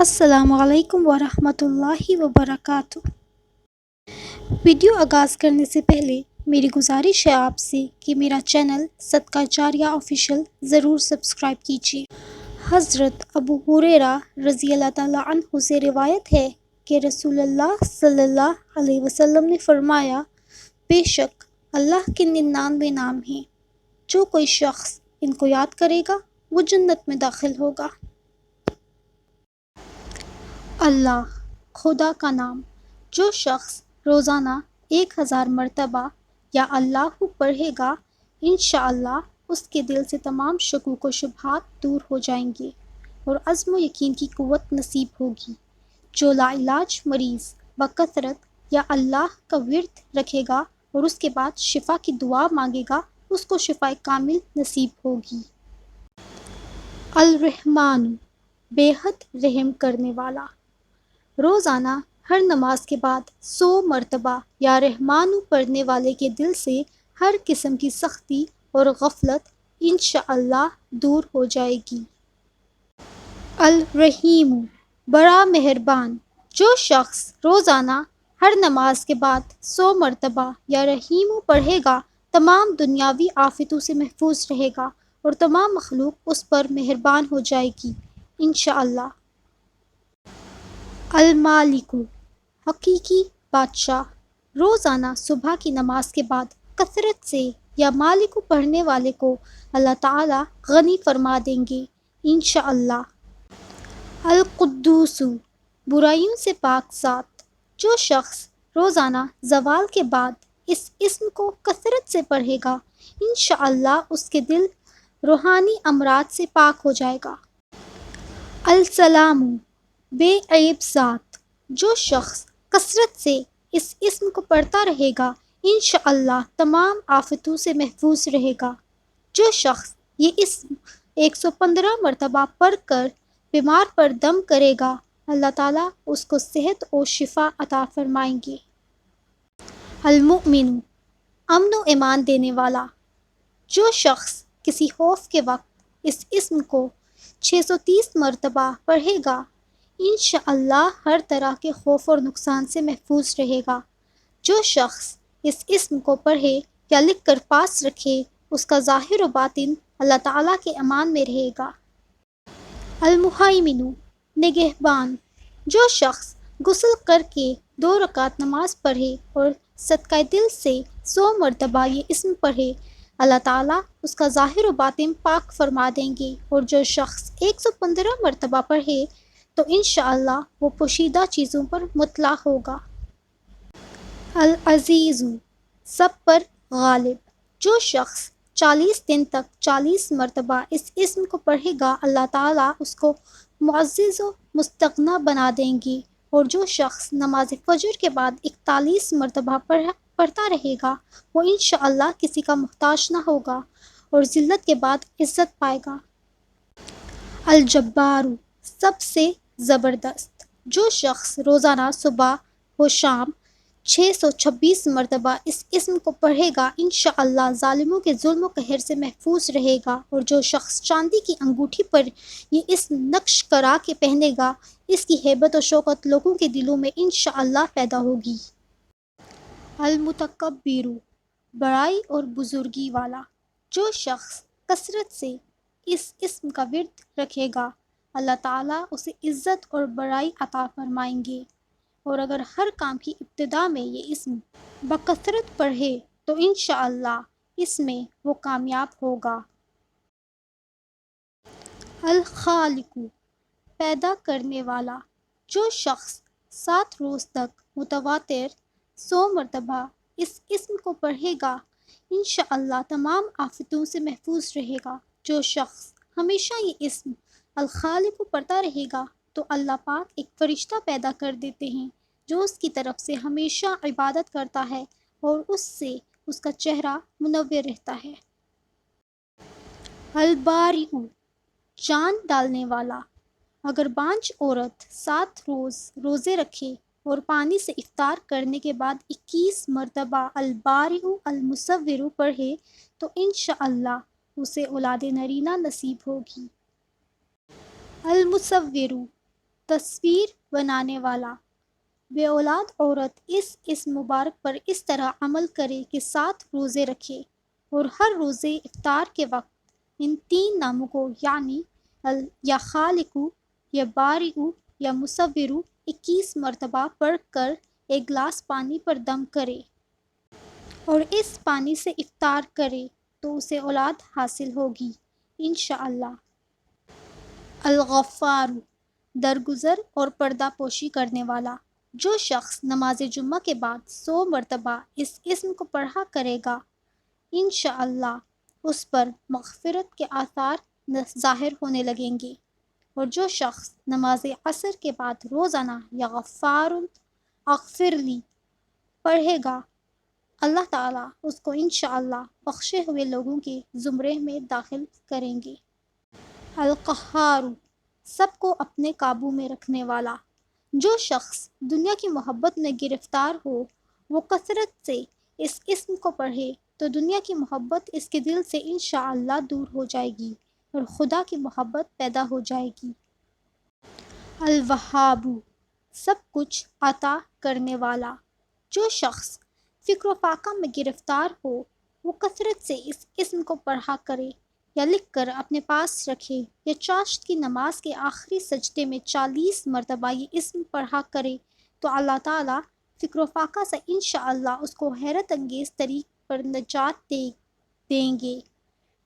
السلام علیکم ورحمۃ اللہ وبرکاتہ۔ ویڈیو آغاز کرنے سے پہلے میری گزارش ہے آپ سے کہ میرا چینل صدقہ جاریہ آفیشیل ضرور سبسکرائب کیجیے۔ حضرت ابو ہریرہ رضی اللہ تعالیٰ عنہ سے روایت ہے کہ رسول اللہ صلی اللہ علیہ وسلم نے فرمایا، بے شک اللہ کے 99 نام ہیں، جو کوئی شخص ان کو یاد کرے گا وہ جنت میں داخل ہوگا۔ اللہ، خدا کا نام۔ جو شخص روزانہ 1000 مرتبہ یا اللہ پڑھے گا، انشاءاللہ اس کے دل سے تمام شکوک و شبہات دور ہو جائیں گے اور عزم و یقین کی قوت نصیب ہوگی۔ جو لا علاج مریض بکثرت یا اللہ کا ورد رکھے گا اور اس کے بعد شفا کی دعا مانگے گا، اس کو شفا کامل نصیب ہوگی۔ الرحمن، بے حد رحم کرنے والا۔ روزانہ ہر نماز کے بعد 100 مرتبہ یا رحمٰن پڑھنے والے کے دل سے ہر قسم کی سختی اور غفلت انشاءاللہ دور ہو جائے گی۔ الرحیم، بڑا مہربان۔ جو شخص روزانہ ہر نماز کے بعد 100 مرتبہ یا رحیم پڑھے گا، تمام دنیاوی آفتوں سے محفوظ رہے گا اور تمام مخلوق اس پر مہربان ہو جائے گی انشاءاللہ۔ المالک، حقیقی بادشاہ۔ روزانہ صبح کی نماز کے بعد کثرت سے یا مالک پڑھنے والے کو اللہ تعالیٰ غنی فرما دیں گے انشاءاللہ۔ القدوس، برائیوں سے پاک ذات۔ جو شخص روزانہ زوال کے بعد اس اسم کو کثرت سے پڑھے گا، انشاءاللہ اس کے دل روحانی امراض سے پاک ہو جائے گا۔ السلام، بے عیب ذات۔ جو شخص کثرت سے اس اسم کو پڑھتا رہے گا، انشاءاللہ تمام آفتوں سے محفوظ رہے گا۔ جو شخص یہ اسم 115 مرتبہ پڑھ کر بیمار پر دم کرے گا، اللہ تعالیٰ اس کو صحت و شفا عطا فرمائیں گے۔ المؤمن، امن و ایمان دینے والا۔ جو شخص کسی خوف کے وقت اس اسم کو 630 مرتبہ پڑھے گا، انشاءاللہ ہر طرح کے خوف اور نقصان سے محفوظ رہے گا۔ جو شخص اس اسم کو پڑھے یا لکھ کر پاس رکھے، اس کا ظاہر و باطن اللہ تعالیٰ کے امان میں رہے گا۔ المہیمن، نگہبان۔ جو شخص غسل کر کے 2 رکعت نماز پڑھے اور صدقہ دل سے 100 مرتبہ یہ اسم پڑھے، اللہ تعالیٰ اس کا ظاہر و باطن پاک فرما دیں گے، اور جو شخص 115 مرتبہ پڑھے تو انشاءاللہ وہ پوشیدہ چیزوں پر مطلع ہوگا۔ العزیز، سب پر غالب۔ جو شخص 40 دن تک 40 مرتبہ اس اسم کو پڑھے گا، اللہ تعالیٰ اس کو معزز و مستغنی بنا دیں گے، اور جو شخص نماز فجر کے بعد 41 مرتبہ پڑھتا رہے گا، وہ انشاءاللہ کسی کا محتاج نہ ہوگا اور ذلت کے بعد عزت پائے گا۔ الجبار، سب سے زبردست۔ جو شخص روزانہ صبح و شام 626 مرتبہ اس اسم کو پڑھے گا، انشاءاللہ ظالموں کے ظلم و قہر سے محفوظ رہے گا، اور جو شخص چاندی کی انگوٹھی پر یہ اسم نقش کرا کے پہنے گا، اس کی ہیبت و شوکت لوگوں کے دلوں میں انشاءاللہ پیدا ہوگی۔ المتکبر، بڑائی اور بزرگی والا۔ جو شخص کثرت سے اس اسم کا ورد رکھے گا، اللہ تعالیٰ اسے عزت اور بڑائی عطا فرمائیں گے، اور اگر ہر کام کی ابتدا میں یہ اسم بکثرت پڑھے تو انشاءاللہ اس میں وہ کامیاب ہوگا۔ الخالق، پیدا کرنے والا۔ جو شخص 7 روز تک متواتر 100 مرتبہ اس اسم کو پڑھے گا، انشاءاللہ تمام آفتوں سے محفوظ رہے گا۔ جو شخص ہمیشہ یہ اسم الخالق پڑھتا رہے گا تو اللہ پاک ایک فرشتہ پیدا کر دیتے ہیں جو اس کی طرف سے ہمیشہ عبادت کرتا ہے اور اس سے اس کا چہرہ منور رہتا ہے۔ البارئ، جان ڈالنے والا۔ اگر بانجھ عورت 7 روز روزے رکھے اور پانی سے افطار کرنے کے بعد 21 مرتبہ البارئ المصور پڑھے تو انشاءاللہ اسے اولاد نرینہ نصیب ہوگی۔ المصور، تصویر بنانے والا۔ بے اولاد عورت اس اسم مبارک پر اس طرح عمل کرے کہ 7 روزے رکھے اور ہر روزے افطار کے وقت ان 3 ناموں کو یعنی یا خالقو یا بارئو یا مصورو 21 مرتبہ پڑھ کر ایک گلاس پانی پر دم کرے اور اس پانی سے افطار کرے تو اسے اولاد حاصل ہوگی انشاءاللہ۔ الغفار، درگزر اور پردہ پوشی کرنے والا۔ جو شخص نماز جمعہ کے بعد 100 مرتبہ اس اسم کو پڑھا کرے گا انشاءاللہ اس پر مغفرت کے آثار ظاہر ہونے لگیں گے، اور جو شخص نماز عصر کے بعد روزانہ یا غفار اغفر لی پڑھے گا اللہ تعالیٰ اس کو انشاءاللہ بخشے ہوئے لوگوں کے زمرے میں داخل کریں گے۔ القہار، سب کو اپنے قابو میں رکھنے والا۔ جو شخص دنیا کی محبت میں گرفتار ہو وہ کثرت سے اس اسم کو پڑھے تو دنیا کی محبت اس کے دل سے انشاءاللہ دور ہو جائے گی اور خدا کی محبت پیدا ہو جائے گی۔ الوہاب، سب کچھ عطا کرنے والا۔ جو شخص فکر و فاقہ میں گرفتار ہو وہ کثرت سے اس اسم کو پڑھا کرے یا لکھ کر اپنے پاس رکھے یا چاشت کی نماز کے آخری سجدے میں 40 مرتبہ یہ اسم پڑھا کرے تو اللہ تعالیٰ فکر و فاقہ سے انشاءاللہ اس کو حیرت انگیز طریق پر نجات دیں گے،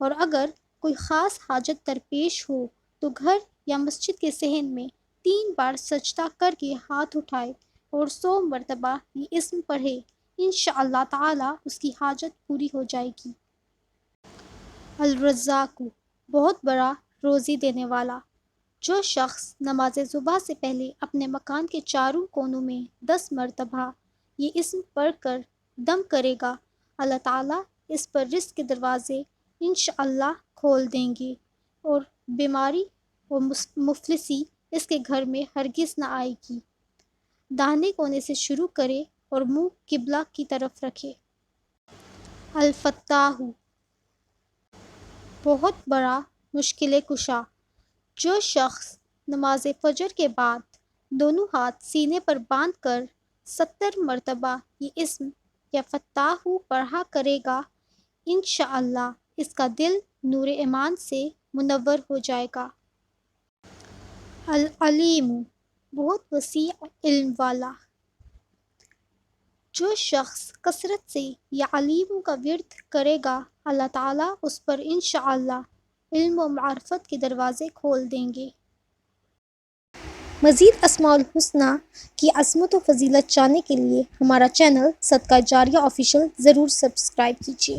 اور اگر کوئی خاص حاجت درپیش ہو تو گھر یا مسجد کے صحن میں 3 بار سجدہ کر کے ہاتھ اٹھائے اور 100 مرتبہ یہ اسم پڑھے انشاءاللہ تعالیٰ اس کی حاجت پوری ہو جائے گی۔ الرزاق، بہت بڑا روزی دینے والا۔ جو شخص نماز صبح سے پہلے اپنے مکان کے چاروں کونوں میں 10 مرتبہ یہ اسم پڑھ کر دم کرے گا اللہ تعالیٰ اس پر رزق کے دروازے انشاءاللہ کھول دیں گے اور بیماری اور مفلسی اس کے گھر میں ہرگز نہ آئے گی۔ داہنے کونے سے شروع کرے اور منہ قبلہ کی طرف رکھے۔ الفتاح، بہت بڑا مشکل کشا۔ جو شخص نماز فجر کے بعد دونوں ہاتھ سینے پر باندھ کر 70 مرتبہ یہ اسم یا فتاح پڑھا کرے گا انشاءاللہ اس کا دل نور ایمان سے منور ہو جائے گا۔ العلیم، بہت وسیع علم والا۔ جو شخص کثرت سے یا علیم کا ورد کرے گا اللہ تعالیٰ اس پر انشاءاللہ علم و معرفت کے دروازے کھول دیں گے۔ مزید اسماء الحسنی کی عظمت و فضیلت جاننے کے لیے ہمارا چینل صدقہ جاریہ آفیشیل ضرور سبسکرائب کیجیے۔